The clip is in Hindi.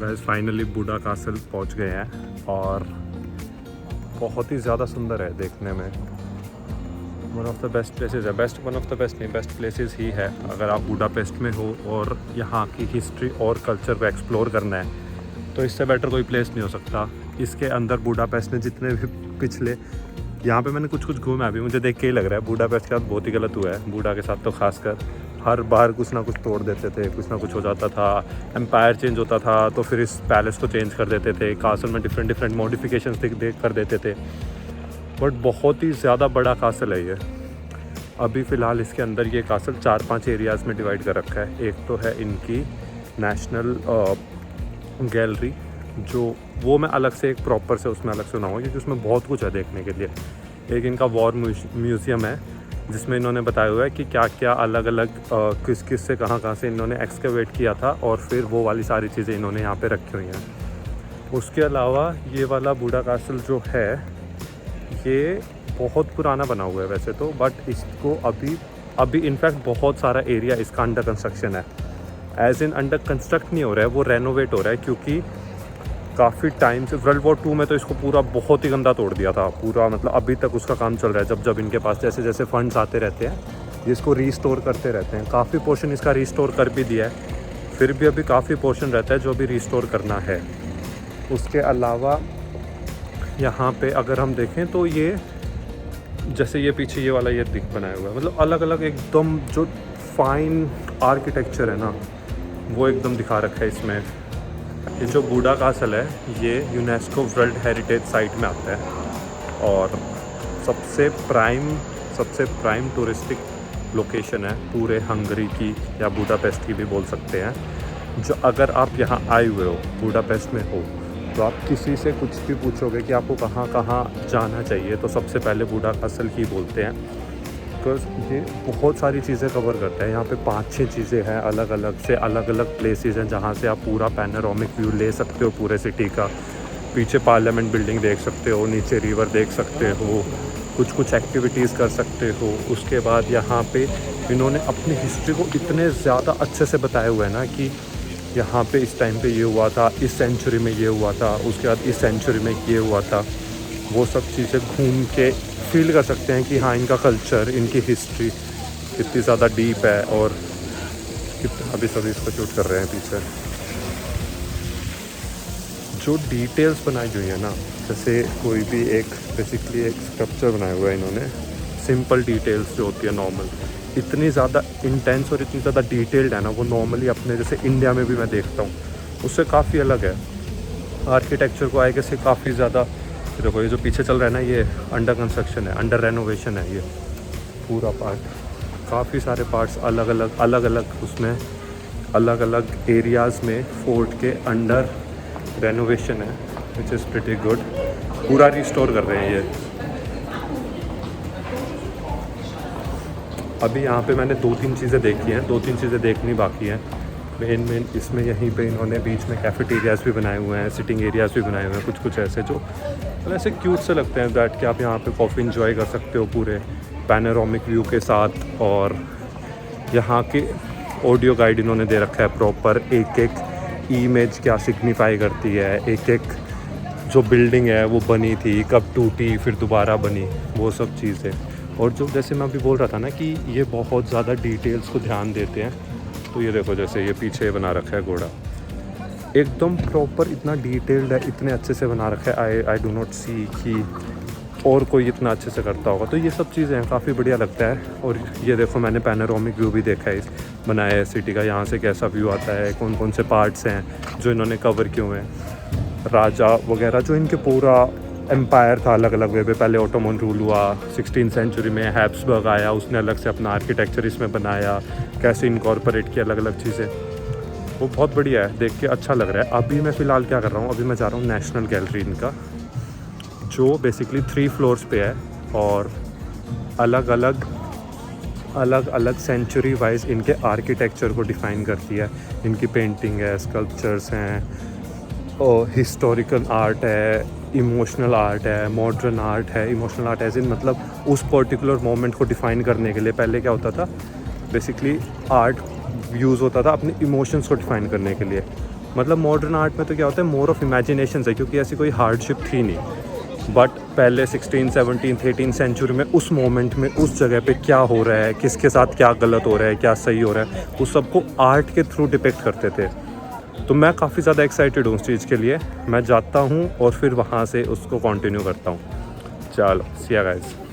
गाइस फाइनली बूढ़ा कासल पहुंच गए हैं और बहुत ही ज़्यादा सुंदर है देखने में। One of the best places है, वन ऑफ द बेस्ट नहीं, बेस्ट प्लेसेस ही है। अगर आप बुडापेस्ट में हो और यहाँ की हिस्ट्री और कल्चर को एक्सप्लोर करना है तो इससे बेटर कोई प्लेस नहीं हो सकता। इसके अंदर बुडापेस्ट में जितने भी पिछले, यहाँ पे मैंने कुछ घूमा अभी, मुझे देख के ही लग रहा है बुडापेस्ट के साथ बहुत ही गलत हुआ है। बूढ़ा के साथ तो खासकर हर बार कुछ ना कुछ तोड़ देते थे, कुछ ना कुछ हो जाता था। एम्पायर चेंज होता था तो फिर इस पैलेस को चेंज कर देते थे। कासल में डिफरेंट मॉडिफिकेशंस देख कर देते थे। बट बहुत ही ज़्यादा बड़ा कासल है ये। अभी फ़िलहाल इसके अंदर ये कासल 4-5 एरियाज़ में डिवाइड कर रखा है। एक तो है इनकी नेशनल गैलरी, जो वो मैं अलग से एक प्रॉपर से उसमें अलग से बनाऊँगा क्योंकि उसमें बहुत कुछ है देखने के लिए। एक इनका वॉर म्यूज़ियम है जिसमें इन्होंने बताया हुआ है कि क्या क्या अलग अलग किस से कहाँ से इन्होंने एक्सकेवेट किया था और फिर वो वाली सारी चीज़ें इन्होंने यहाँ पे रखी हुई हैं। उसके अलावा ये वाला बूढ़ा कासल जो है ये बहुत पुराना बना हुआ है वैसे तो, बट इसको अभी इनफैक्ट बहुत सारा एरिया इसका अंडर कंस्ट्रक्शन है। एज इन अंडर कंस्ट्रक्ट नहीं हो रहा है, वो रेनोवेट हो रहा है क्योंकि काफ़ी टाइम से वर्ल्ड वॉर 2 में तो इसको पूरा बहुत ही गंदा तोड़ दिया था पूरा। मतलब अभी तक उसका काम चल रहा है। जब इनके पास जैसे जैसे फंड्स आते रहते हैं ये इसको रीस्टोर करते रहते हैं। काफ़ी पोर्शन इसका रीस्टोर कर भी दिया है, फिर भी अभी काफ़ी पोर्शन रहता है जो भी रीस्टोर करना है। उसके अलावा यहाँ पे अगर हम देखें तो ये जैसे ये पीछे ये वाला ये दिख बनाया हुआ है, मतलब अलग अलग एकदम जो फाइन आर्किटेक्चर है ना वो एकदम दिखा रखा है इसमें। ये जो बूढ़ा कासल है ये यूनेस्को वर्ल्ड हेरिटेज साइट में आता है और सबसे प्राइम टूरिस्टिक लोकेशन है पूरे हंगरी की या बुडापेस्ट की भी बोल सकते हैं। जो अगर आप यहाँ आए हुए हो बुडापेस्ट में हो तो आप किसी से कुछ भी पूछोगे कि आपको कहाँ कहाँ जाना चाहिए तो सबसे पहले बूढ़ा कासल ही बोलते हैं। बिकॉज ये बहुत सारी चीज़ें कवर करता है। यहाँ पे 5-6 चीज़ें हैं अलग अलग प्लेसेस हैं जहाँ से आप पूरा पैनोरामिक व्यू ले सकते हो पूरे सिटी का। पीछे पार्लियामेंट बिल्डिंग देख सकते हो, नीचे रिवर देख सकते हो, कुछ एक्टिविटीज़ कर सकते हो। उसके बाद यहाँ पे इन्होंने अपनी हिस्ट्री को इतने ज़्यादा अच्छे से बताया हुआ है ना कि यहाँ पे इस टाइम पे ये हुआ था, इस सेंचुरी में ये हुआ था, उसके बाद इस सेंचुरी में ये हुआ था। वो सब चीज़ें घूम के फील कर सकते हैं कि हाँ इनका कल्चर, इनकी हिस्ट्री कितनी ज़्यादा डीप है। और अभी सभी इसको शूट कर रहे हैं पीछे। जो डिटेल्स बनाई हुई है ना, जैसे कोई भी एक बेसिकली एक स्ट्रक्चर बनाया हुआ है इन्होंने, सिंपल डिटेल्स जो होती है नॉर्मल, इतनी ज़्यादा इंटेंस और इतनी ज़्यादा डिटेल्ड है ना वो नॉर्मली अपने जैसे इंडिया में भी मैं देखता हूँ उससे काफ़ी अलग है। आर्किटेक्चर को आएगा से काफ़ी ज़्यादा। देखो ये जो पीछे चल रहा है ना ये अंडर कंस्ट्रक्शन है, अंडर रेनोवेशन है ये पूरा पार्ट। काफ़ी सारे पार्ट्स अलग अलग उसमें अलग अलग एरियाज़ में फोर्ट के अंडर रेनोवेशन है, विच इज़ प्रिटी गुड। पूरा रिस्टोर कर रहे हैं ये। अभी यहाँ पे मैंने 2-3 चीज़ें देखी हैं, 2-3 चीज़ें देखनी बाकी हैं। मेन इसमें यहीं पे इन्होंने बीच में कैफेटेरियाज़ भी बनाए हुए हैं, सिटिंग एरियाज़ भी बनाए हुए हैं, कुछ ऐसे जो ऐसे क्यूट से लगते हैं बैठ के आप यहाँ पे कॉफ़ी इंजॉय कर सकते हो पूरे पैनोरामिक व्यू के साथ। और यहाँ के ऑडियो गाइड इन्होंने दे रखा है प्रॉपर, एक इमेज क्या सिग्निफाई करती है, एक जो बिल्डिंग है वो बनी थी, कब टूटी, फिर दोबारा बनी, वो सब चीज़ें। और जो जैसे मैं अभी बोल रहा था ना कि ये बहुत ज़्यादा डिटेल्स को ध्यान देते हैं, तो ये देखो जैसे ये पीछे बना रखा है घोड़ा, एकदम प्रॉपर इतना डिटेल्ड है, इतने अच्छे से बना रखा है। आई डू नॉट सी कि और कोई इतना अच्छे से करता होगा। तो ये सब चीज़ें हैं, काफ़ी बढ़िया लगता है। और ये देखो मैंने पैनोरामिक व्यू भी देखा है बनाया है सिटी का, यहाँ से कैसा व्यू आता है, कौन कौन से पार्ट्स हैं जो इन्होंने कवर किए हुए हैं, राजा वगैरह जो इनके पूरा एम्पायर था अलग अलग वे पे। पहले ऑटोमन रूल हुआ 16th सेंचुरी में, हैब्सबर्ग आया, उसने अलग से अपना आर्किटेक्चर इसमें बनाया, कैसे इनकॉर्पोरेट किया अलग अलग चीज़ें, वो बहुत बढ़िया है, देख के अच्छा लग रहा है। अभी मैं फ़िलहाल क्या कर रहा हूँ, अभी मैं जा रहा हूँ नेशनल गैलरी इनका, जो बेसिकली 3 फ्लोर्स पे है और अलग अलग सेंचुरी वाइज इनके आर्किटेक्चर को डिफ़ाइन करती है। इनकी पेंटिंग है, स्कल्पचर्स हैं, और हिस्टोरिकल आर्ट है, इमोशनल आर्ट है, मॉडर्न आर्ट है। इमोशनल आर्ट एज इन मतलब उस पर्टिकुलर मोमेंट को डिफ़ाइन करने के लिए पहले क्या होता था, बेसिकली आर्ट यूज़ होता था अपने इमोशंस को डिफ़ाइन करने के लिए। मतलब मॉडर्न आर्ट में तो क्या होता है, मोर ऑफ इमेजिनेशन है, क्योंकि ऐसी कोई हार्डशिप थी नहीं। बट पहले 16, 17, 18 सेंचुरी में उस मोमेंट में उस जगह पे क्या हो रहा है, किसके साथ क्या गलत हो रहा है, क्या सही हो रहा है, उस सबको आर्ट के थ्रू डिपिक्ट करते थे। तो मैं काफ़ी ज़्यादा एक्साइटेड हूँ उस चीज़ के लिए। मैं जाता हूँ और फिर वहाँ से उसको कंटिन्यू करता हूँ। चलो, सी यू गाइस।